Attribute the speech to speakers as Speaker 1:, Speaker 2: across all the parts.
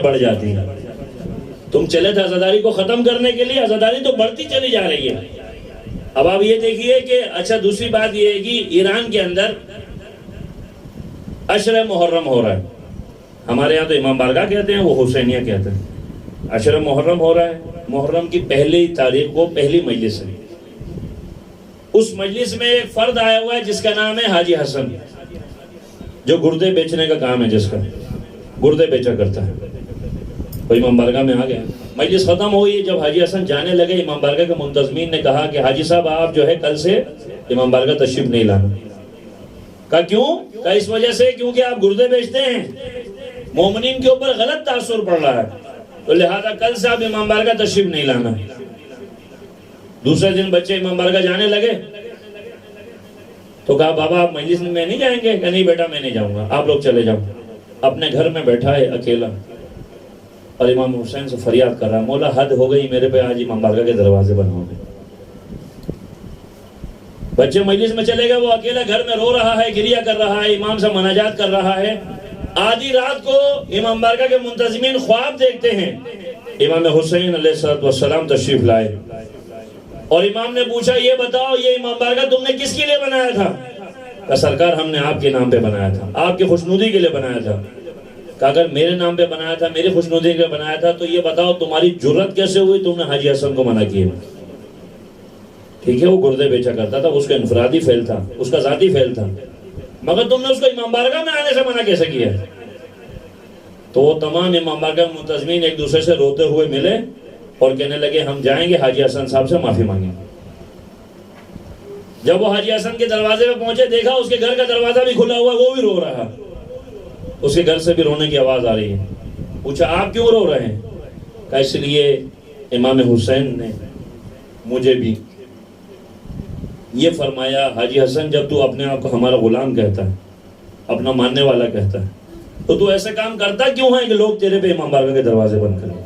Speaker 1: بڑھ جاتی ہیں. تم چلے تھے عزاداری کو ختم کرنے کے لیے، عزاداری تو بڑھتی چلی جا رہی ہے. اب آپ یہ دیکھیے کہ اچھا دوسری بات یہ ہے کہ ایران کے اندر عشر محرم ہو رہا ہے. ہمارے یہاں تو امام بارگاہ کہتے ہیں، وہ حسینیہ کہتے ہیں. عشر محرم ہو رہا ہے. محرم کی پہلی تاریخ کو پہلی مجلس ہے. اس مجلس میں ایک فرد آیا ہوا ہے جس کا نام ہے حاجی حسن، جو گردے بیچنے کا کام ہے، جس کا گردے بیچا کرتا ہے. وہ امام بارگاہ میں آ گیا. مجلس ختم ہوئی. جب حاجی حسن جانے لگے، امام بارگاہ کے منتظمین نے کہا کہ حاجی صاحب آپ جو ہے کل سے امام بارگاہ تشریف نہیں لانا. کہا کیوں؟ کہا اس وجہ سے کیونکہ آپ گردے بیچتے ہیں، مومنین کے اوپر غلط تاثر پڑ رہا ہے، تو لہذا کل سے آپ امام بارگاہ تشریف نہیں لانا. دوسرے دن بچے امام بارگاہ جانے لگے تو کہا بابا آپ مجلس میں نہیں جائیں گے؟ کہ نہیں بیٹا میں نہیں جاؤں گا، آپ لوگ چلے جاؤ. اپنے گھر میں بیٹھا ہے اکیلا اور امام حسین سے فریاد کر رہا ہے، مولا حد ہو گئی میرے پہ، آج امام بارگاہ کے دروازے بند ہو گئے. بچے مجلس میں چلے گئے، وہ اکیلا گھر میں رو رہا ہے، گریہ کر رہا ہے، امام سے مناجات کر رہا ہے. آدھی رات کو امام بارگاہ کے منتظمین خواب دیکھتے ہیں امام حسین علیہ السلام تشریف لائے. اور امام نے پوچھا یہ بتاؤ یہ امام بارگاہ تم نے کس کے لیے بنایا تھا؟ کہا سرکار ہم نے آپ کے نام پہ بنایا تھا، آپ کی خوشنودی کے لیے بنایا تھا. کہ اگر میرے نام پہ بنایا تھا، میری خوشنودی کے لیے بنایا تھا، تو یہ بتاؤ تمہاری جرت کیسے ہوئی تم نے حاجی حسن کو منع کیا؟ ٹھیک ہے وہ گردے بیچا کرتا تھا، اس کا انفرادی فعل تھا، اس کا ذاتی فعل تھا، مگر تم نے اس کو امام بارگاہ میں آنے سے منع کیسے کیا؟ تو وہ تمام امام بارگاہ منتظمین ایک دوسرے سے روتے ہوئے ملے اور کہنے لگے ہم جائیں گے حاجی حسن صاحب سے معافی مانگیں. جب وہ حاجی حسن کے دروازے پہ پہنچے، دیکھا اس کے گھر کا دروازہ بھی کھلا ہوا ہے، وہ بھی رو رہا. اس کے گھر سے بھی رونے کی آواز آ رہی ہے. پوچھا آپ کیوں رو رہے ہیں؟ کہا اس لیے امام حسین نے مجھے بھی یہ فرمایا، حاجی حسن جب تو اپنے آپ کو ہمارا غلام کہتا ہے، اپنا ماننے والا کہتا ہے، تو ایسے کام کرتا کیوں ہے کہ لوگ تیرے پہ امام بارگاہ کے دروازے بند کریں؟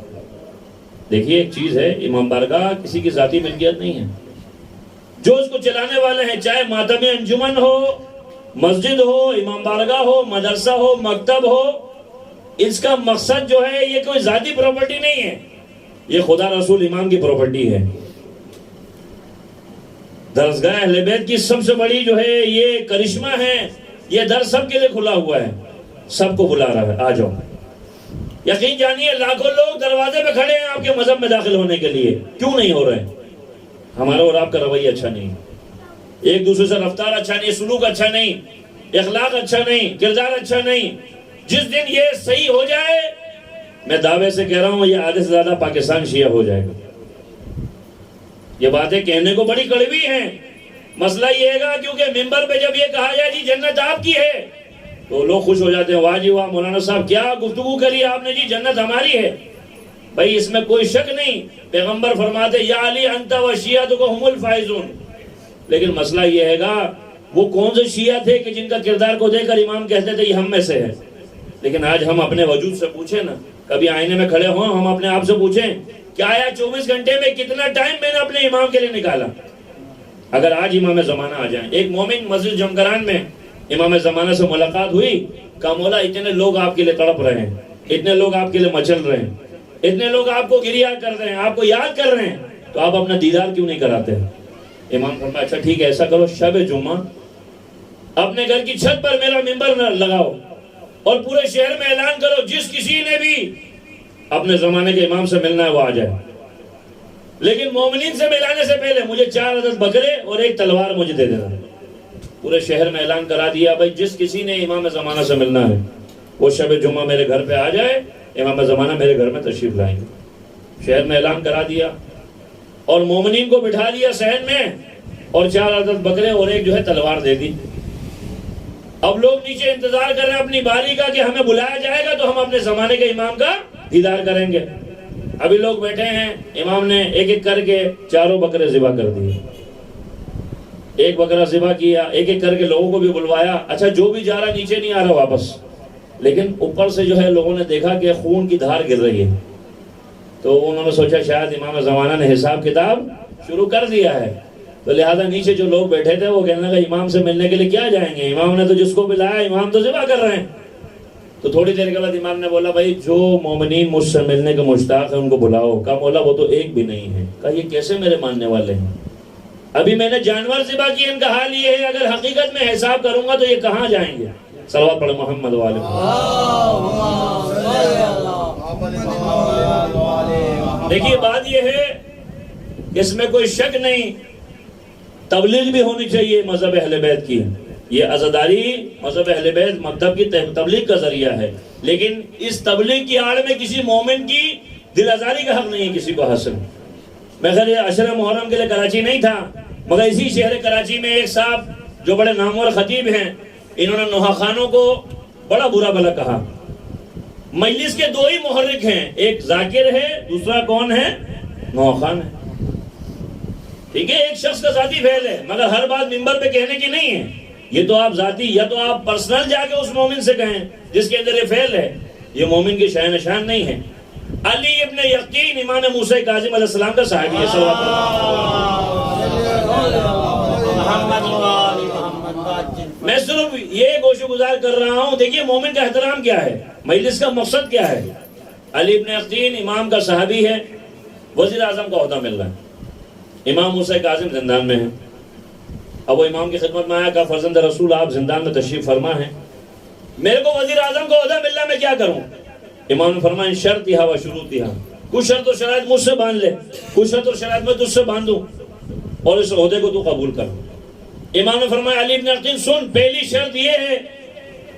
Speaker 1: دیکھیے ایک چیز ہے، امام بارگاہ کسی کی ذاتی ملکیت نہیں ہے. جو اس کو چلانے والے ہیں، چاہے ماتمی انجمن ہو، مسجد ہو، امام بارگاہ ہو، مدرسہ ہو، مکتب ہو، اس کا مقصد جو ہے یہ کوئی ذاتی پراپرٹی نہیں ہے، یہ خدا رسول امام کی پراپرٹی ہے. درسگاہ اہل بیت کی سب سے بڑی جو ہے یہ کرشمہ ہے، یہ در سب کے لیے کھلا ہوا ہے، سب کو بلا رہا ہے آ جاؤ. یقین جانیے لاکھوں لوگ دروازے پہ کھڑے ہیں آپ کے مذہب میں داخل ہونے کے لیے، کیوں نہیں ہو رہے؟ ہمارا اور آپ کا رویہ اچھا نہیں، ایک دوسرے سے رفتار اچھا نہیں، سلوک اچھا نہیں، اخلاق اچھا نہیں، کردار اچھا نہیں. جس دن یہ صحیح ہو جائے، میں دعوے سے کہہ رہا ہوں یہ آدھے سے زیادہ پاکستان شیعہ ہو جائے گا. یہ باتیں کہنے کو بڑی کڑوی ہیں، مسئلہ یہ ہے گا کیونکہ منبر پہ جب یہ کہا جائے جی جنت آپ کی ہے تو لوگ خوش ہو جاتے ہیں، واہ جی واہ مولانا صاحب کیا گفتگو کری آپ نے، جی جنت ہماری ہے. بھائی اس میں کوئی شک نہیں، پیغمبر فرماتے یا علی انت و شیعتک ہم الفائزون. لیکن مسئلہ یہ ہے گا وہ کون سے شیعہ تھے کہ جن کا کردار کو دیکھ کر امام کہتے تھے یہ ہم میں سے ہے. لیکن آج ہم اپنے وجود سے پوچھیں نا، کبھی آئینے میں کھڑے ہوں ہم اپنے آپ سے پوچھیں کہ آیا 24 گھنٹے میں کتنا ٹائم میں نے اپنے امام کے لیے نکالا؟ اگر آج امام زمانہ آ جائیں، ایک مومن مسجد جمکران میں امام زمانہ سے ملاقات ہوئی، کہا مولا اتنے لوگ آپ کے لیے تڑپ رہے ہیں، اتنے لوگ آپ کے لیے مچل رہے ہیں، اتنے لوگ آپ کو گریہ کر رہے ہیں، آپ کو یاد کر رہے ہیں، تو آپ اپنا دیدار کیوں نہیں کراتے؟ امام فرمایا اچھا ٹھیک ہے ایسا کرو، شب جمعہ اپنے گھر کی چھت پر میرا منبر لگاؤ اور پورے شہر میں اعلان کرو جس کسی نے بھی اپنے زمانے کے امام سے ملنا ہے وہ آ جائے، لیکن مومنین سے ملانے سے پہلے مجھے 4 عدد بکرے اور 1 تلوار مجھے دے دینا. پورے شہر میں اعلان کرا دیا بھائی جس کسی نے امام زمانہ سے ملنا ہے وہ شب جمعہ میرے گھر پہ آ جائے، امام زمانہ میرے گھر میں تشریف لائیں گے. شہر میں اعلان کرا دیا اور مومنین کو بٹھا دیا صحن میں اور 4 عدد بکرے اور 1 جو ہے تلوار دے دی. اب لوگ نیچے انتظار کر رہے ہیں اپنی باری کا کہ ہمیں بلایا جائے گا تو ہم اپنے زمانے کے امام کا دیدار کریں گے. ابھی لوگ بیٹھے ہیں، امام نے ایک ایک کر کے 4 بکرے ذبح کر دیے، 1 بکرا ذبح کیا، ایک ایک کر کے لوگوں کو بھی بلوایا. اچھا جو بھی جا رہا نیچے نہیں آ رہا واپس، لیکن اوپر سے جو ہے لوگوں نے دیکھا کہ خون کی دھار گر رہی ہے، تو انہوں نے سوچا شاید امام زمانہ نے حساب کتاب شروع کر دیا ہے. تو لہذا نیچے جو لوگ بیٹھے تھے وہ کہنے لگا امام سے ملنے کے لیے کیا جائیں گے، امام نے تو جس کو بلایا امام تو ذبح کر رہے ہیں. تو تھوڑی دیر کے بعد امام نے بولا بھائی جو مومنین مجھ سے ملنے کے مشتاق ہیں ان کو بلاؤ. کہا مولا وہ تو ایک بھی نہیں ہے. کہا یہ کیسے میرے ماننے والے ہیں؟ ابھی میں نے جانور ذبح کیے، ان کا حال یہ ہے، اگر حقیقت میں حساب کروں گا تو یہ کہاں جائیں گے؟ صلوات پڑھ محمد والے. دیکھیے بات یہ ہے، اس میں کوئی شک نہیں، تبلیغ بھی ہونی چاہیے مذہب اہل بیت کی. یہ عزاداری مذہب اہل بیت مکتب کی تبلیغ کا ذریعہ ہے، لیکن اس تبلیغ کی آڑ میں کسی مومن کی دل آزاری کا حق نہیں ہے کسی کو حاصل. میں خیر یہ عشر محرم کے لیے کراچی نہیں تھا، مگر اسی شہر کراچی میں ایک صاحب جو بڑے نامور خطیب ہیں، انہوں نے نوحہ خانوں کو بڑا برا بھلا کہا. مجلس کے دو ہی محرک ہیں، ایک ذاکر ہے، دوسرا کون ہے؟ نوحہ خان ہے. ٹھیک ہے، ایک شخص کا ذاتی فعل ہے، مگر ہر بات منبر پہ کہنے کی نہیں ہے. یہ تو آپ ذاتی، یا تو آپ پرسنل جا کے اس مومن سے کہیں جس کے اندر یہ فعل ہے. یہ مومن کی شان نشان نہیں ہے. علی ابن یقین امام موسیٰ کاظم علیہ السلام کا صحابی ہے. صلوات میں صرف یہ گوشہ گزار کر رہا ہوں. دیکھیے مومن کا احترام کیا ہے، مجلس کا مقصد کیا ہے. علی ابن یقین امام کا صحابی ہے، وزیر اعظم کا عہدہ مل رہا ہے. امام موسیٰ کاظم زندان میں ہے. اب وہ امام کی خدمت میں آیا، کہا فرزند رسول آپ زندان میں تشریف فرما ہیں، میرے کو وزیر اعظم کا عہدہ مل رہا ہے، میں کیا کروں؟ امام نے فرمایا شرطیہا و شروطیہا، کچھ شرط و شرائط مجھ سے باندھ لے، کچھ شرط و شرائط میں تجھ سے باندھوں اور اس عہدے کو تو قبول کر. امام نے فرمایا علی ابن یقین سن، پہلی شرط یہ ہے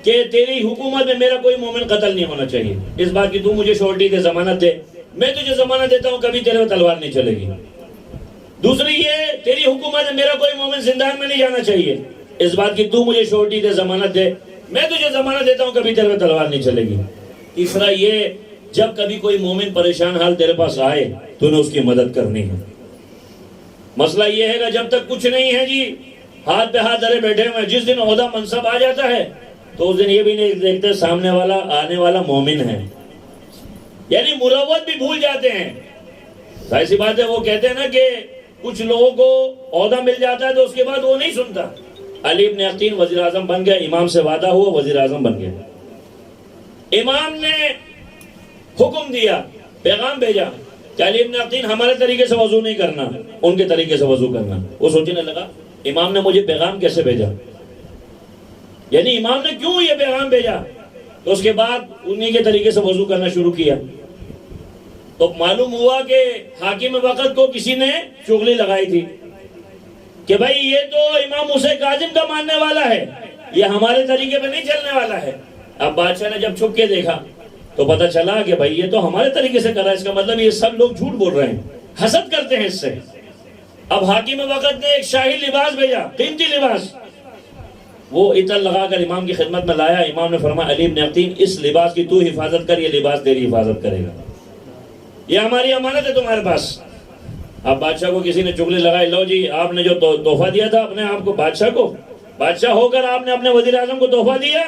Speaker 1: کہ تیری حکومت میں میرا کوئی مومن قتل نہیں ہونا چاہیے. اس بات کی تو مجھے شورٹی دے، ضمانت دے، میں تجھے ضمانت دیتا ہوں کبھی تیرے میں تلوار نہیں چلے گی. دوسری یہ تیری حکومت میں میرا کوئی مومن زندان میں نہیں جانا چاہیے، اس بات کی تو مجھے شورٹی دے، ضمانت دے، میں تجھے ضمانت دیتا ہوں کبھی تیرے میں تلوار نہیں چلے گی. تیسرا یہ جب کبھی کوئی مومن پریشان حال تیرے پاس آئے تو نے اس کی مدد کرنی ہے. مسئلہ یہ ہے کہ جب تک کچھ نہیں ہے جی، ہاتھ پہ ہاتھ دھرے بیٹھے ہوئے، جس دن عہدہ منصب آ جاتا ہے تو اس دن یہ بھی نہیں دیکھتے سامنے والا آنے والا مومن ہے، یعنی مروت بھی بھول جاتے ہیں. ظاہر سی بات ہے، وہ کہتے ہیں نا کہ کچھ لوگوں کو عہدہ مل جاتا ہے تو اس کے بعد وہ نہیں سنتا. علی ابن یقین وزیر اعظم بن گیا، امام سے وعدہ ہوا وزیر اعظم بن گیا. امام نے حکم دیا، پیغام بھیجا کہ علی ابن یقین ہمارے طریقے سے وضو نہیں کرنا، ان کے طریقے سے وضو کرنا. وہ سوچنے لگا امام نے مجھے پیغام کیسے بھیجا، یعنی امام نے کیوں یہ پیغام بھیجا؟ تو اس کے بعد انہی کے طریقے سے وضو کرنا شروع کیا. تو معلوم ہوا کہ حاکم وقت کو کسی نے چغلی لگائی تھی کہ بھائی یہ تو امام موسیٰ کاظم کا ماننے والا ہے، یہ ہمارے طریقے پہ نہیں چلنے والا ہے. اب بادشاہ نے جب چھپ کے دیکھا تو پتہ چلا کہ بھائی یہ تو ہمارے طریقے سے کر رہا ہے، اس کا مطلب یہ سب لوگ جھوٹ بول رہے ہیں، حسد کرتے ہیں اس سے. اب حاکم وقت نے ایک شاہی لباس بھیجا، قیمتی لباس، وہ عطر لگا کر امام کی خدمت میں لایا. امام نے فرمایا علی ابن یقین اس لباس کی تو حفاظت کر، یہ لباس تیری حفاظت کرے گا، یہ ہماری امانت ہے تمہارے پاس. اب بادشاہ کو کسی نے چغلی لگائی، لو جی آپ نے جو تحفہ دیا تھا اپنے آپ کو بادشاہ کو، بادشاہ ہو کر آپ نے اپنے وزیر اعظم کو تحفہ دیا،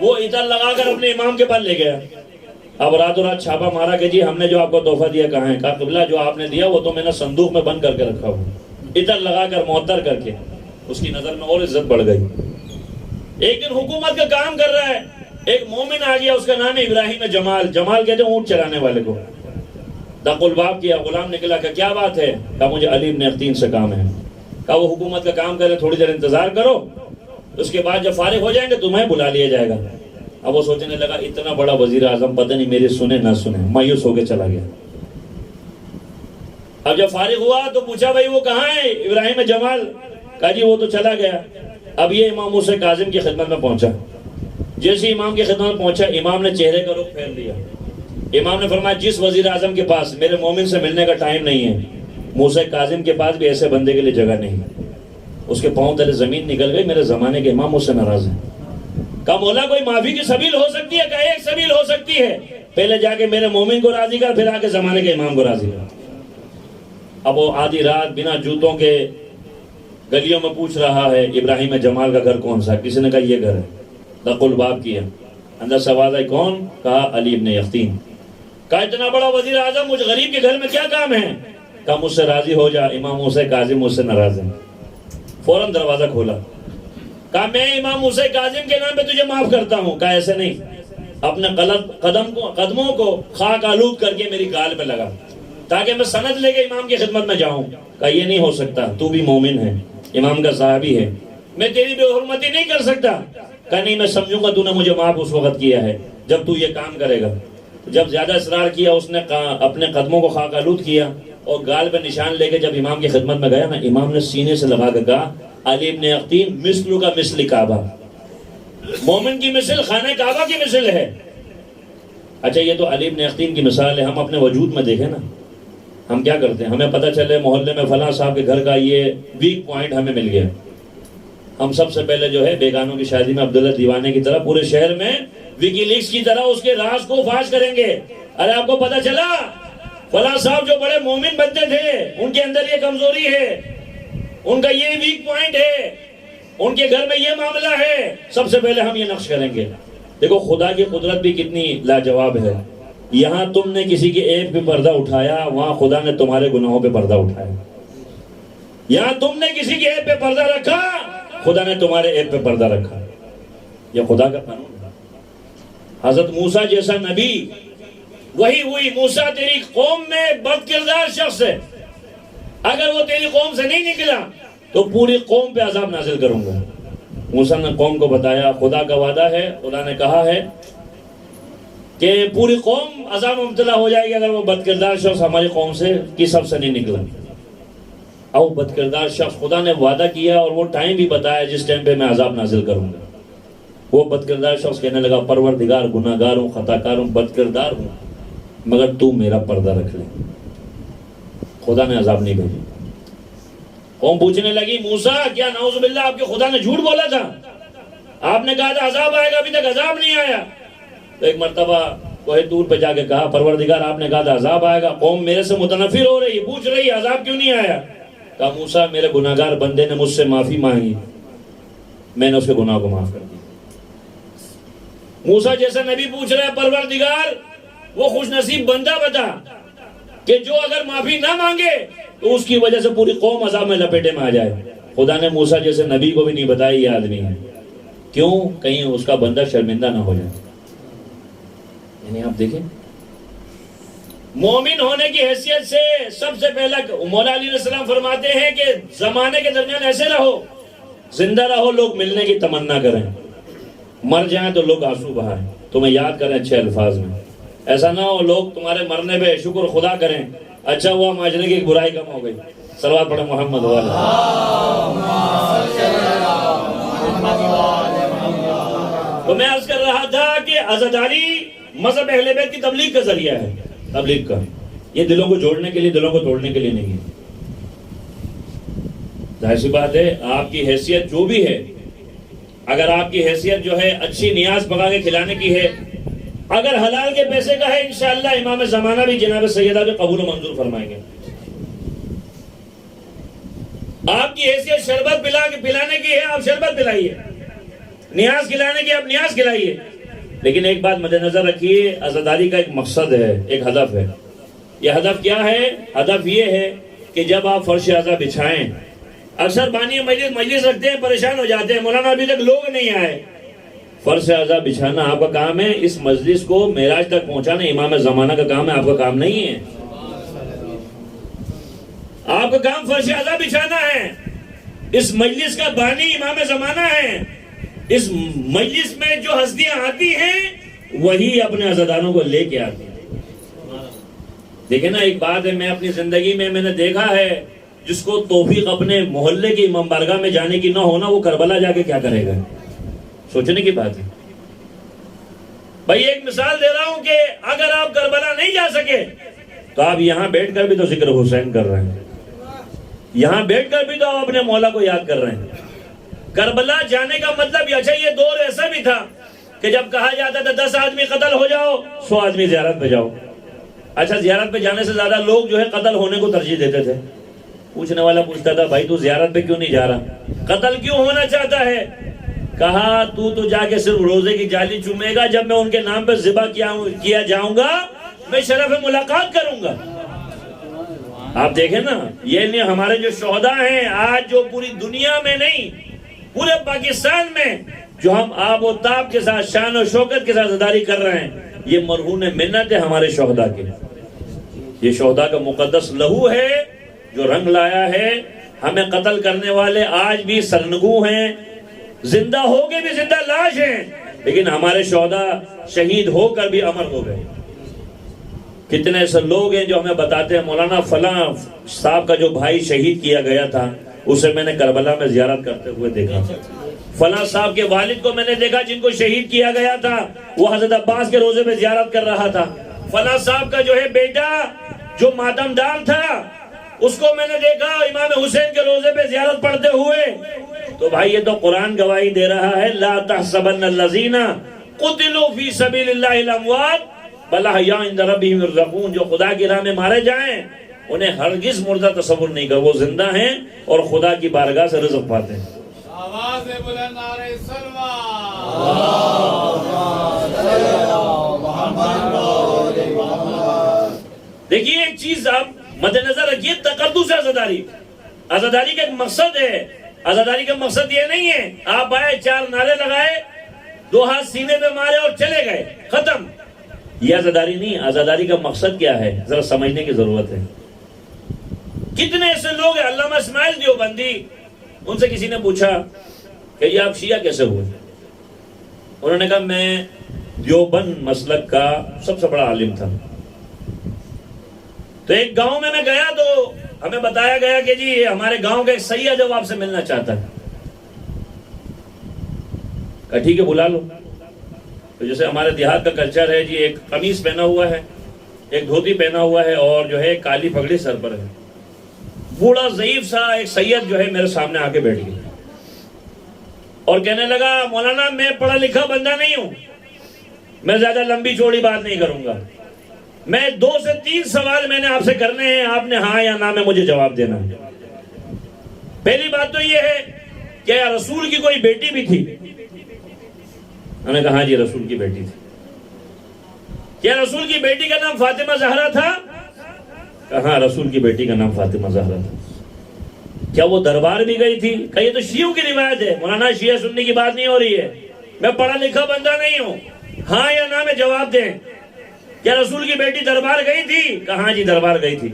Speaker 1: وہ عطر لگا کر اپنے امام کے پاس لے گیا. اب راتوں رات چھاپا مارا کہ جی ہم نے جو آپ کو تحفہ دیا کہاں ہے؟ کہا قبلہ جو آپ نے دیا وہ تو میں نے صندوق میں بند کر کے رکھا ہوں، عطر لگا کر معطر کر کے. اس کی نظر میں اور عزت بڑھ گئی. ایک دن حکومت کا کام کر رہا ہے، ایک مومن آ گیا، اس کا نام ہے ابراہیم جمال. جمال کہتے ہیں اونٹ چرانے والے کو. دق الباب کیا، غلام نکلا کہ کیا بات ہے؟ کہا مجھے علی ابن یقین سے کام ہے. کہا وہ حکومت کا کام کرے، تھوڑی دیر انتظار کرو، اس کے بعد جب فارغ ہو جائیں گے تمہیں بلا لیا جائے گا. اب وہ سوچنے لگا اتنا بڑا وزیر اعظم پتہ نہیں میری سنے نہ سنے، مایوس ہو کے چلا گیا. اب جب فارغ ہوا تو پوچھا بھائی وہ کہاں ہے ابراہیم جمال؟ کہا جی وہ تو چلا گیا. اب یہ امام موسیٰ کاظم کی خدمت میں پہنچا. جیسے امام کی خدمت میں پہنچا، امام نے چہرے کا رخ پھیر لیا. امام نے فرمایا جس وزیر اعظم کے پاس میرے مومن سے ملنے کا ٹائم نہیں ہے، موسیٰ کاظم کے پاس بھی ایسے بندے کے لیے جگہ نہیں. اس کے پاؤں تلے زمین نکل گئی، میرے زمانے کے امام مجھ سے ناراض ہیں. کہا مولا کوئی معافی کی سبیل ہو سکتی ہے؟ کہا ایک سبیل ہو سکتی ہے، پہلے جا کے میرے مومن کو راضی کر، پھر آ کے زمانے کے امام کو راضی کر. اب وہ آدھی رات بنا جوتوں کے گلیوں میں پوچھ رہا ہے ابراہیم جمال کا گھر کون سا؟ کسی نے کہا یہ گھر ہے. دق الباب کیا، اندر سے آواز آئی کون؟ کہا علی ابن یقین. کہا اتنا بڑا وزیر اعظم مجھ غریب کے گھر میں کیا کام ہے؟ کہا مجھ سے راضی ہو جا، امام موسیٰ کاظم مجھ سے ناراض ہے. فوراً دروازہ کھولا. کہا میں امام موسیٰ کاظم کے نام پہ تجھے معاف کرتا ہوں. کہا ایسے نہیں، اپنے قدموں کو خاک آلود کر کے میری گال پہ لگا تاکہ میں سند لے کے امام کی خدمت میں جاؤں. کہا یہ نہیں ہو سکتا، تو بھی مومن ہے، امام کا صحابی ہے، میں تیری بے حرمتی نہیں کر سکتا. کہا نہیں، میں سمجھوں گا تو نے مجھے معاف اس وقت کیا ہے جب تو یہ کام کرے گا. جب زیادہ اصرار کیا اس نے اپنے قدموں کو خاک آلود کیا اور گال پہ نشان لے کے جب امام کی خدمت میں گیا نا، امام نے سینے سے لگا کے کہا علی ابن اقطین مثل کا مثل کعبہ، مومن کی مثل خانہ کعبہ کی مثل ہے. اچھا یہ تو علی ابن اقطین کی مثال ہے. ہم اپنے وجود میں دیکھیں نا، ہم کیا کرتے ہیں؟ ہمیں پتہ چلے محلے میں فلاں صاحب کے گھر کا یہ ویک پوائنٹ ہمیں مل گیا، ہم سب سے پہلے جو ہے بیگانوں کی شادی میں عبداللہ دیوانے کی طرح پورے شہر میں وکی لیکس کی طرح اس کے راز کو فاش کریں گے. ارے آپ کو پتہ چلا فلاں صاحب جو بڑے مومن بنتے تھے ان کے اندر یہ کمزوری ہے، ان کا یہ ویک پوائنٹ ہے، ان کے گھر میں یہ معاملہ ہے. سب سے پہلے ہم یہ نقش کریں گے. دیکھو خدا کی قدرت بھی کتنی لاجواب ہے. یہاں تم نے کسی کے عیب پہ پردہ اٹھایا، وہاں خدا نے تمہارے گناہوں پہ پردہ اٹھایا. یہاں تم نے کسی کے عیب پہ پردہ رکھا، خدا نے تمہارے عیب پہ پردہ رکھا. یہ خدا کا قانون ہے. حضرت موسیٰ جیسا نبی وہی ہوئی. موسیٰ تیری قوم میں بد کردار شخص ہے، اگر وہ تیری قوم سے نہیں نکلا تو پوری قوم پہ عذاب نازل کروں گا. موسیٰ نے قوم کو بتایا خدا کا وعدہ ہے، خدا نے کہا ہے کہ پوری قوم عذاب مبتلا ہو جائے گی اگر وہ بد کردار شخص ہماری قوم سے کی سب سے نہیں نکلا. او بد کردار شخص، خدا نے وعدہ کیا اور وہ ٹائم بھی بتایا جس ٹائم پہ میں عذاب نازل کروں گا. وہ بد کردار شخص کہنے لگا پروردگار گناہ گار ہوں، خطا کار ہوں، بد کردار ہوں، مگر تو میرا پردہ رکھ لے. خدا نے عذاب نہیں بھیجا. قوم پوچھنے لگی موسیٰ کیا نعوذ باللہ آپ کے خدا نے جھوٹ بولا تھا؟ آپ نے کہا تھا عذاب آئے گا، ابھی تک عذاب نہیں آیا. تو ایک مرتبہ کوہ طور پہ جا کے کہا پروردگار آپ نے کہا تھا عذاب آئے گا، قوم میرے سے متنفر ہو رہی ہے، پوچھ رہی ہے عذاب کیوں نہیں آیا. کہا موسیٰ میرے گناہگار بندے نے مجھ سے معافی مانگی، میں نے اس کے گناہ کو معاف کر دیا. موسیٰ جیسا نبی پوچھ رہا ہے پروردگار وہ خوش نصیب بندہ بتا کہ جو اگر معافی نہ مانگے تو اس کی وجہ سے پوری قوم عذاب میں لپیٹے میں آ جائے. خدا نے موسیٰ جیسے نبی کو بھی نہیں بتایا یہ آدمی ہے. کیوں؟ کہیں اس کا بندہ شرمندہ نہ ہو جائے. یعنی آپ دیکھیں مومن ہونے کی حیثیت سے سب سے پہلا مولا علی علیہ السلام فرماتے ہیں کہ زمانے کے درمیان ایسے رہو، زندہ رہو لوگ ملنے کی تمنا کریں، مر جائیں تو لوگ آنسو بہائیں، تمہیں یاد کریں اچھے الفاظ میں. ایسا نہ ہو لوگ تمہارے مرنے پہ شکر خدا کریں اچھا ہوا معاشرے کی ایک برائی کم ہو گئی. صلوات پڑھیں محمد والے. تو میں عرض کر رہا تھا کہ عزاداری مذہب اہل بیت کی تبلیغ کا ذریعہ ہے. تبلیغ کا یہ دلوں کو جوڑنے کے لیے، دلوں کو توڑنے کے لیے نہیں ہے. ظاہر سی بات ہے آپ کی حیثیت جو بھی ہے، اگر آپ کی حیثیت جو ہے اچھی نیاز پکا کے کھلانے کی ہے، اگر حلال کے پیسے کا ہے، انشاءاللہ امام زمانہ بھی جناب سیدہ بھی قبول و منظور فرمائیں گے. آپ کی حیثیت شربت پلانے کی ہے، آپ شربت پلائیے، نیاز کھلانے کی آپ نیاز کھلائیے. لیکن ایک بات مد نظر رکھیے، عزاداری کا ایک مقصد ہے، ایک ہدف ہے. یہ ہدف کیا ہے؟ ہدف یہ ہے کہ جب آپ فرش عزا بچھائیں، اکثر بانی مجلس رکھتے ہیں پریشان ہو جاتے ہیں مولانا ابھی تک لوگ نہیں آئے. فرش عزا بچھانا آپ کا کام ہے، اس مجلس کو معراج تک پہنچانا امام زمانہ کا کام ہے، آپ کا کام نہیں ہے. آپ کا کام فرش عزا بچھانا ہے. اس مجلس کا بانی امام زمانہ ہے. اس مجلس میں جو ہستیاں آتی ہیں وہی اپنے عزاداروں کو لے کے آتی ہیں. دیکھیں نا ایک بات ہے، میں اپنی زندگی میں نے دیکھا ہے جس کو توفیق اپنے محلے کی امام بارگاہ میں جانے کی نہ ہونا، وہ کربلا جا کے کیا کرے گا؟ سوچنے کی بات ہے. بھائی ایک مثال دے رہا ہوں کہ اگر آپ کربلا نہیں جا سکے تو آپ یہاں بیٹھ کر بھی تو ذکر حسین کر رہے ہیں، یہاں بیٹھ کر بھی تو آپ اپنے مولا کو یاد کر رہے ہیں. کربلا جانے کا مطلب اچھا یہ دور ایسا بھی تھا کہ جب کہا جاتا تھا 10 آدمی قتل ہو جاؤ 100 آدمی زیارت پہ جاؤ. اچھا زیارت پہ جانے سے زیادہ لوگ جو ہے قتل ہونے کو ترجیح دیتے تھے. پوچھنے والا پوچھتا تھا بھائی تو زیارت پہ کیوں نہیں جا رہا، قتل کیوں ہونا چاہتا ہے؟ کہا تو جا کے صرف روزے کی جالی چومے گا، جب میں ان کے نام پہ ذبح کیا جاؤں گا میں شرف ملاقات کروں گا. آپ دیکھیں نا یہ نہیں ہمارے جو شہداء ہیں آج، جو پوری دنیا میں نہیں پورے پاکستان میں جو ہم آب و تاب کے ساتھ شان و شوکت کے ساتھ عزاداری کر رہے ہیں، یہ مرہون منت ہے ہمارے شہداء کے. یہ شہداء کا مقدس لہو ہے جو رنگ لایا ہے. ہمیں قتل کرنے والے آج بھی سرنگو ہیں، زندہ ہو کے بھی زندہ لاش ہیں، لیکن ہمارے شہداء شہید ہو کر بھی امر ہو گئے. کتنے ایسے لوگ ہیں جو ہمیں بتاتے ہیں مولانا فلاں صاحب کا جو بھائی شہید کیا گیا تھا اسے میں نے کربلا میں زیارت کرتے ہوئے دیکھا، فلاں صاحب کے والد کو میں نے دیکھا جن کو شہید کیا گیا تھا وہ حضرت عباس کے روزے میں زیارت کر رہا تھا، فلاں صاحب کا جو ہے بیٹا جو ماتم دار تھا اس کو میں نے دیکھا امام حسین کے روزے پہ زیارت پڑھتے ہوئے. تو بھائی یہ تو قرآن گواہی دے رہا ہے، لا تحسبن الذین قتلوا فی سبیل اللہ الاموات بل احیاء عند ربہم یرزقون. جو خدا کی راہ میں مارے جائیں انہیں ہرگز مردہ تصور نہیں کر، وہ زندہ ہیں اور خدا کی بارگاہ سے رزق پاتے ہیں.
Speaker 2: آواز بلند نعرہ سلوات.
Speaker 1: دیکھیے ایک چیز آپ مد نظر رکھیے، تقدس عزاداری. عزاداری کا ایک مقصد ہے. عزاداری کا مقصد یہ نہیں ہے آپ آئے 4 نعرے لگائے 2 ہاتھ سینے پہ مارے اور چلے گئے ختم. یہ عزاداری نہیں. عزاداری کا مقصد کیا ہے ذرا سمجھنے کی ضرورت ہے. کتنے ایسے لوگ ہیں، علامہ اسماعیل دیوبندی، ان سے کسی نے پوچھا کہ یہ آپ شیعہ کیسے ہوئے؟ انہوں نے کہا میں دیوبند مسلک کا سب سے بڑا عالم تھا. تو ایک گاؤں میں گیا تو ہمیں بتایا گیا کہ جی ہمارے گاؤں کا ایک سید ہے وہ آپ سے ملنا چاہتا ہے. کہا ٹھیک ہے بلا لو. تو جیسے ہمارے دیہات کا کلچر ہے جی، ایک قمیص پہنا ہوا ہے، ایک دھوتی پہنا ہوا ہے اور جو ہے کالی پگڑی سر پر ہے. بوڑھا ضعیف سا ایک سید جو ہے میرے سامنے آ کے بیٹھ گیا اور کہنے لگا مولانا میں پڑھا لکھا بندہ نہیں ہوں، میں زیادہ لمبی چوڑی بات نہیں کروں گا، میں 2 سے 3 سوال میں نے آپ سے کرنے ہیں، آپ نے ہاں یا نہ میں مجھے جواب دینا. پہلی بات تو یہ ہے کہ رسول کی کوئی بیٹی بھی تھی؟ انہوں نے کہا ہاں جی رسول کی بیٹی تھی. کیا رسول کی بیٹی کا نام فاطمہ زہرا تھا؟ کہا رسول کی بیٹی کا نام فاطمہ زہرا تھا. کیا وہ دربار بھی گئی تھی؟ کہ یہ تو شیعوں کی روایت ہے، مولانا شیعہ سننے کی بات نہیں ہو رہی ہے، میں پڑھا لکھا بندہ نہیں ہوں، ہاں یا نہ میں جواب دیں. کیا رسول کی بیٹی دربار گئی تھی؟ کہا ہاں جی دربار گئی تھی.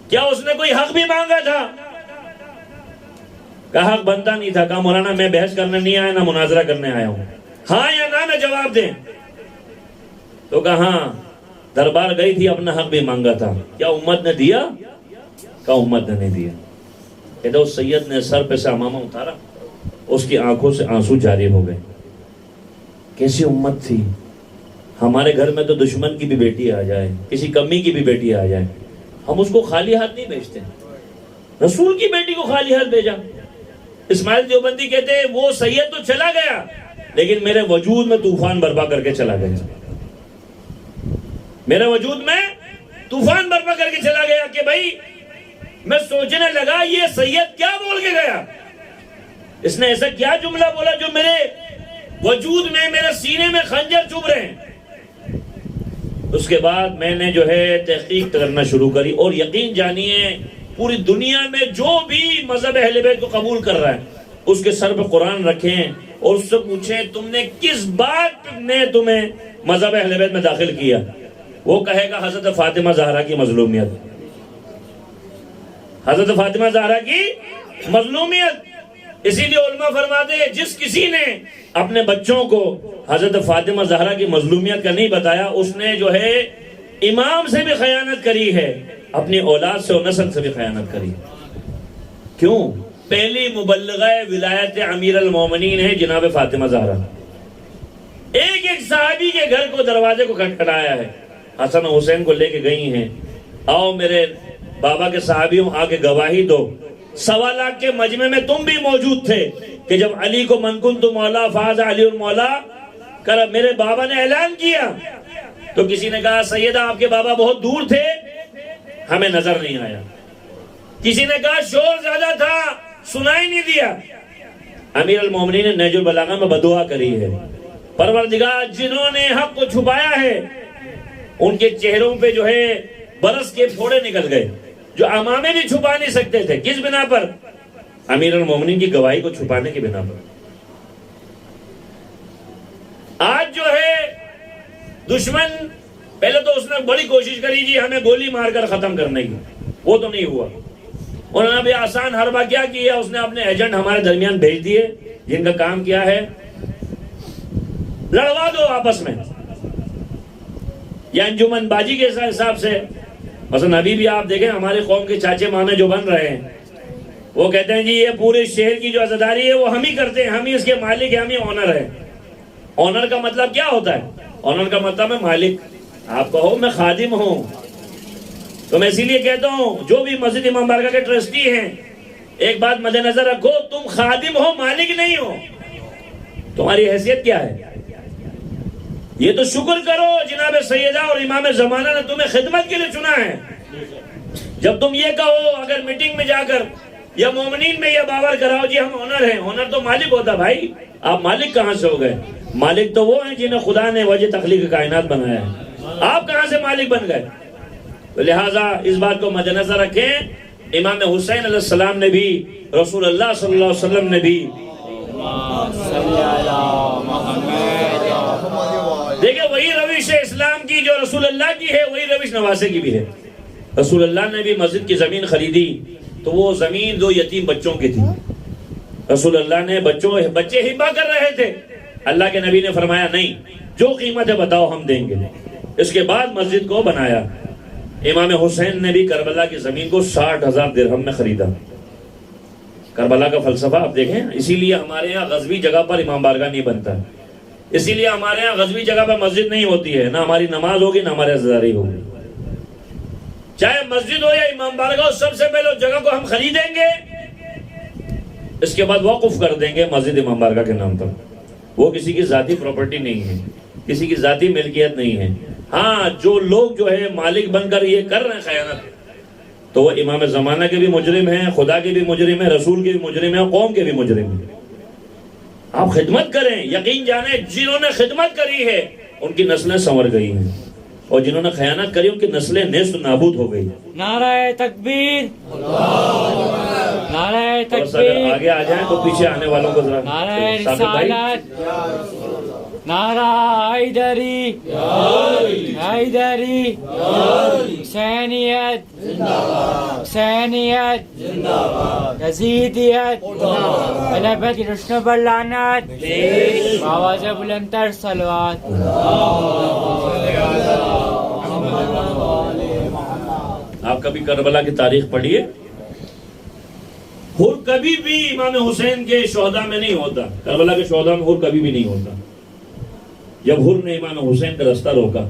Speaker 1: کیا اس نے کوئی حق بھی مانگا تھا؟ کہا حق بنتا نہیں تھا. کہا مولانا میں بحث کرنے نہیں آیا، نہ مناظرہ کرنے آیا ہوں، ہاں یا نہ میں جواب دیں. تو کہا ہاں دربار گئی تھی، اپنا حق بھی مانگا تھا. کیا امت نے دیا؟ کہا امت نے نہیں دیا. کہتے اس سید نے سر پہ سے عمامہ اتارا، اس کی آنکھوں سے آنسو جاری ہو گئے. کیسی امت تھی. ہمارے گھر میں تو دشمن کی بھی بیٹی آ جائے، کسی کمی کی بھی بیٹی آ جائے، ہم اس کو خالی ہاتھ نہیں بھیجتے. رسول کی بیٹی کو خالی ہاتھ بھیجا. اسماعیل دیوبندی کہتے ہیں وہ سید تو چلا گیا لیکن میرے وجود میں طوفان برپا کر کے چلا گیا. میرے وجود میں طوفان برپا کر کے چلا گیا کہ بھائی میں سوچنے لگا یہ سید کیا بول کے گیا، اس نے ایسا کیا جملہ بولا جو میرے وجود میں، میرے سینے میں خنجر چبھ رہے ہیں. اس کے بعد میں نے جو ہے تحقیق کرنا شروع کری اور یقین جانیے پوری دنیا میں جو بھی مذہب اہل بیت کو قبول کر رہا ہے اس کے سر پہ قرآن رکھیں اور اس سے پوچھیں تم نے کس بات نے تمہیں مذہب اہل بیت میں داخل کیا، وہ کہے گا حضرت فاطمہ زہرا کی مظلومیت. حضرت فاطمہ زہرا کی مظلومیت. اسی لیے علماء فرماتے ہیں جس کسی نے اپنے بچوں کو حضرت فاطمہ زہرا کی مظلومیت کا نہیں بتایا اس نے جو ہے امام سے بھی خیانت کری ہے، اپنی اولاد سے اور نسل سے بھی خیانت کری. کیوں؟ پہلی مبلغہ ولایت امیر المومنین ہے جناب فاطمہ زہرا. ایک ایک صحابی کے گھر کو دروازے کو کھٹکھٹایا ہے. حسن و حسین کو لے کے گئی ہیں، آؤ میرے بابا کے صحابیوں آ کے گواہی دو. 1.25 لاکھ کے مجمع میں تم بھی موجود تھے کہ جب علی کو من کنت مولا فاز علی المولا کر میرے بابا نے اعلان کیا تو کسی نے کہا سیدہ آپ کے بابا بہت دور تھے ہمیں نظر نہیں آیا. کسی نے کہا شور زیادہ تھا سنائی نہیں دیا. امیر المومنین نے نہج البلاغہ میں بدعا کری ہے، پروردگار جنہوں نے حق کو چھپایا ہے ان کے چہروں پہ جو ہے برس کے پھوڑے نکل گئے جو امامے بھی چھپا نہیں سکتے تھے. کس بنا پر؟ امیر المومنین کی گواہی کو چھپانے کی بنا پر. آج جو ہے دشمن پہلے تو اس نے بڑی کوشش کری جی ہمیں گولی مار کر ختم کرنے کی، وہ تو نہیں ہوا. انہوں نے بھی آسان حربہ کیا کیا، اس نے اپنے ایجنٹ ہمارے درمیان بھیج دیے جن کا کام کیا ہے لڑوا دو آپس میں. یا انجمن بازی کے حساب سے مثلا ابھی بھی آپ دیکھیں ہمارے قوم کے چاچے مامے جو بن رہے ہیں وہ کہتے ہیں جی یہ پورے شہر کی جو عزاداری ہے وہ ہم ہی کرتے ہیں، ہم ہی اس کے مالک ہیں، ہم ہی آنر ہیں. آنر کا مطلب کیا ہوتا ہے؟ آنر کا مطلب ہے مالک. آپ کہو میں خادم ہوں، تو میں اسی لیے کہتا ہوں جو بھی مسجد امام بارگاہ کے ٹرسٹی ہیں ایک بات مد نظر رکھو، تم خادم ہو مالک نہیں ہو. تمہاری حیثیت کیا ہے؟ یہ تو شکر کرو جناب سیدہ اور امام زمانہ نے تمہیں خدمت کے لیے چنا ہے. جب تم یہ کہو اگر میٹنگ میں جا کر یا مومنین میں یہ باور کراؤ جی ہم آنر ہیں، آنر تو مالک ہوتا بھائی. آپ مالک کہاں سے ہو گئے؟ مالک تو وہ ہیں جنہیں خدا نے وجہ تخلیق کائنات بنایا ہے. آپ کہاں سے مالک بن گئے؟ تو لہٰذا اس بات کو مد نظر رکھیں. امام حسین علیہ السلام نے بھی، رسول اللہ صلی اللہ علیہ وسلم نے بھی دیکھیں وہی روش اسلام کی جو رسول اللہ کی ہے وہی روش نواسے کی بھی ہے. رسول اللہ نے بھی مسجد کی زمین خریدی تو وہ زمین 2 یتیم بچوں کی تھی. رسول اللہ نے بچے ہبہ کر رہے تھے، اللہ کے نبی نے فرمایا نہیں جو قیمت ہے بتاؤ ہم دیں گے. اس کے بعد مسجد کو بنایا. امام حسین نے بھی کربلا کی زمین کو 60,000 درہم میں خریدا. کربلا کا فلسفہ آپ دیکھیں. اسی لیے ہمارے یہاں غزوی جگہ پر امام بارگاہ نہیں بنتا، اسی لیے ہمارے یہاں غزوی جگہ پر مسجد نہیں ہوتی ہے، نہ ہماری نماز ہوگی نہ ہماری عزاداری ہوگی. چاہے مسجد ہو یا امام بارگاہ، سب سے پہلے اس جگہ کو ہم خریدیں گے، اس کے بعد وقف کر دیں گے مسجد امام بارگاہ کے نام پر. وہ کسی کی ذاتی پراپرٹی نہیں ہے، کسی کی ذاتی ملکیت نہیں ہے. ہاں جو لوگ جو ہے مالک بن کر یہ کر رہے ہیں خیانت، تو وہ امام زمانہ کے بھی مجرم ہیں، خدا کے بھی مجرم ہیں، رسول کے بھی مجرم ہیں، قوم کے بھی مجرم ہیں. آپ خدمت کریں، یقین جانیں جنہوں نے خدمت کری ہے ان کی نسلیں سنور گئی ہیں، اور جنہوں نے خیانت کری ان کی نسلیں نیست نابود ہو گئی.
Speaker 3: نعرہ تکبیر، نعرہ
Speaker 1: اگر
Speaker 3: تکبیر،
Speaker 1: آگے آ جائیں تو پیچھے آنے والوں کو ذرا
Speaker 3: نعرہ
Speaker 1: ثابت بھائی.
Speaker 3: رسالت، نعرہ حیدری، حیدری، حسینیت، حسینیت، یزیدیت، طلبت کی روشن پر لعنت، آواز بلندتر صلوات.
Speaker 1: آپ کبھی کربلا کی تاریخ پڑھیے، حر کبھی بھی امام حسین کے شہداء میں نہیں ہوتا، کربلا کے شہداء میں حر کبھی بھی نہیں ہوتا. جب حر نے امام حسین کا رستہ روکا،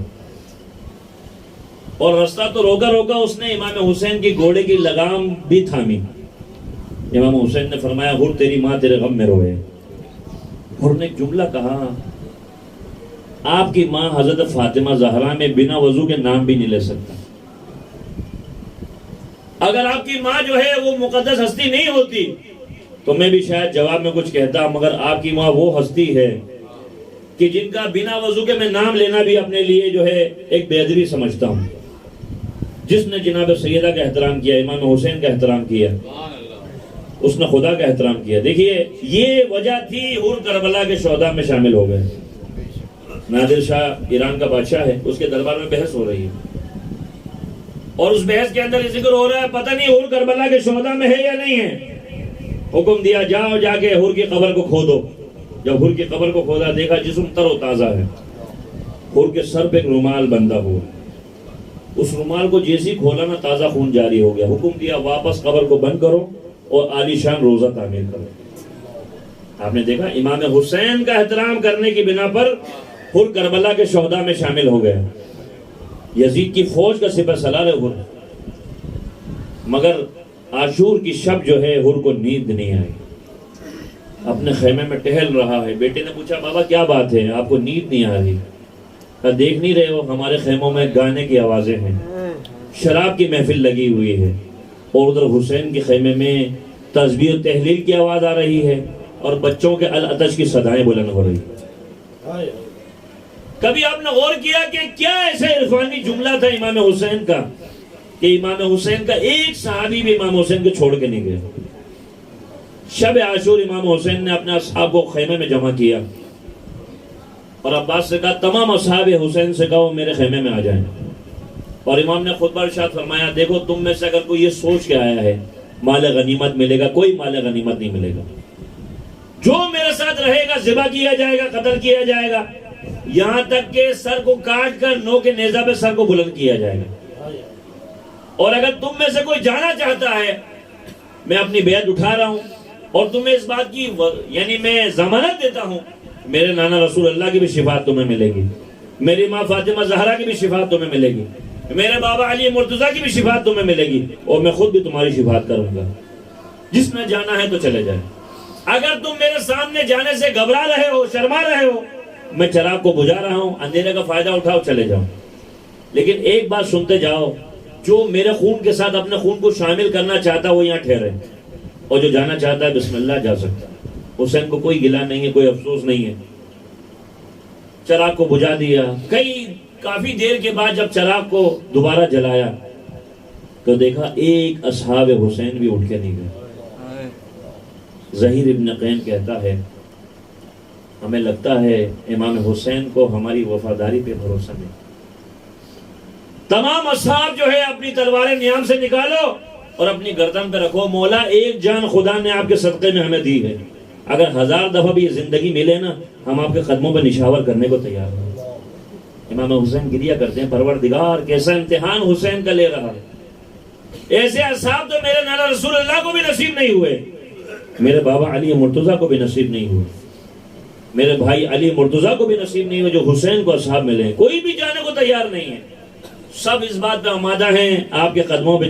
Speaker 1: اور رستہ تو روکا روکا اس نے امام حسین کی گھوڑے کی لگام بھی تھامی. امام حسین نے فرمایا حر تیری ماں تیرے غم میں روئے. حر نے ایک جملہ کہا، آپ کی ماں حضرت فاطمہ زہرا میں بنا وضو کے نام بھی نہیں لے سکتا. اگر آپ کی ماں جو ہے وہ مقدس ہستی نہیں ہوتی تو میں بھی شاید جواب میں کچھ کہتا، مگر آپ کی ماں وہ ہستی ہے کہ جن کا بنا وضو کے میں نام لینا بھی اپنے لیے جو ہے ایک بے ادبی سمجھتا ہوں. جس نے جناب سیدہ کا احترام کیا، امام حسین کا احترام کیا، اس نے خدا کا احترام کیا. دیکھیے یہ وجہ تھی حر کربلا کے شہداء میں شامل ہو گئے. نادر شاہ ایران کا بادشاہ ہے، اس کے دربار میں بحث ہو رہی ہے، اور اس بحث کے اندر ذکر ہو رہا ہے پتہ نہیں حر کربلا کے شہداء میں ہے یا نہیں ہے. حکم دیا جاؤ جا کے حر کی قبر کو کھودو. جب حر کی قبر کو کھودا دیکھا جسم تر و تازہ ہے، حر کے سر پہ ایک رومال بندھا ہوا. اس رومال کو جیسے ہی کھولا نا تازہ خون جاری ہو گیا. حکم دیا واپس قبر کو بند کرو اور عالی شان روزہ تعمیر کرو. آپ نے دیکھا امام حسین کا احترام کرنے کی بنا پر حر کربلا کے شہداء میں شامل ہو گئے. یزید کی فوج کا سپہ سالار ہے حر، مگر عاشور کی شب جو ہے حر کو نیند نہیں آئی. اپنے خیمے میں ٹہل رہا ہے. بیٹے نے پوچھا بابا کیا بات ہے، آپ کو نیند نہیں آ رہی؟ کہا دیکھ نہیں رہے ہو ہمارے خیموں میں گانے کی آوازیں ہیں، شراب کی محفل لگی ہوئی ہے، اور ادھر حسین کے خیمے میں تسبیح و تحلیل کی آواز آ رہی ہے، اور بچوں کے العطش کی صدائیں بلند ہو رہی ہیں. کبھی آپ نے غور کیا کہ کیا ایسا عرفانی جملہ تھا امام حسین کا کہ امام حسین کا ایک صحابی بھی امام حسین کو چھوڑ کے نہیں گئے؟ شب عاشور امام حسین نے اپنے اصحاب کو خیمے میں جمع کیا. اور عباس سے کہا تمام اصحاب حسین سے کہو میرے خیمے میں آ جائیں. اور امام نے خطبہ ارشاد فرمایا دیکھو تم میں سے اگر کوئی یہ سوچ کے آیا ہے مال غنیمت ملے گا، کوئی مال غنیمت نہیں ملے گا. جو میرے ساتھ رہے گا ذبح کیا جائے گا، قتل کیا جائے گا، یہاں تک کہ سر کو کاٹ کر نو کے نیزہ پہ سر کو بلند کیا جائے گا. اور اگر تم میں سے کوئی جانا چاہتا ہے میں اپنی بیعت اٹھا رہا ہوں اور تمہیں اس بات کی یعنی میں ضمانت دیتا ہوں میرے نانا رسول اللہ کی بھی شفاعت تمہیں ملے گی، میری ماں فاطمہ زہرا کی بھی شفاعت تمہیں ملے گی، میرے بابا علی مرتضیٰ کی بھی شفاعت تمہیں ملے گی، اور میں خود بھی تمہاری شفاعت کروں گا. جس میں جانا ہے تو چلے جائے. اگر تم میرے سامنے جانے سے گھبرا رہے ہو، شرما رہے ہو، میں چراغ کو بجھا رہا ہوں، اندھیرے کا فائدہ اٹھاؤ چلے جاؤ. لیکن ایک بات سنتے جاؤ، جو میرے خون کے ساتھ اپنے خون کو شامل کرنا چاہتا ہے وہ یہاں ٹھہرے، اور جو جانا چاہتا ہے بسم اللہ جا سکتا ہے. حسین کو کوئی گلہ نہیں ہے، کوئی افسوس نہیں ہے. چراغ کو بجھا دیا. کافی دیر کے بعد جب چراغ کو دوبارہ جلایا تو دیکھا ایک اصحاب حسین بھی اٹھ کے نہیں گئے. ظہیر ابن قین کہتا ہے ہمیں لگتا ہے امام حسین کو ہماری وفاداری پہ بھروسہ نہیں. تمام اصحاب جو ہے اپنی تلواریں نیام سے نکالو اور اپنی گردن پہ رکھو. مولا ایک جان خدا نے آپ کے صدقے میں ہمیں دی ہے، اگر 1000 دفعہ بھی یہ زندگی ملے نا ہم آپ کے قدموں پہ نشاور کرنے کو تیار ہیں. امام حسین گریہ کرتے ہیں پروردگار کیسا امتحان حسین کا لے رہا ہے. ایسے اصحاب تو میرے نانا رسول اللہ کو بھی نصیب نہیں ہوئے، میرے بابا علی مرتضیٰ کو بھی نصیب نہیں ہوئے، میرے بھائی علی مرتضیٰ کو بھی نصیب نہیں ہوئے جو حسین کو اصحاب ملے. کوئی بھی جانے کو تیار نہیں ہے. سب اس بات پہ آمادہ ہیں آپ کے قدموں پہ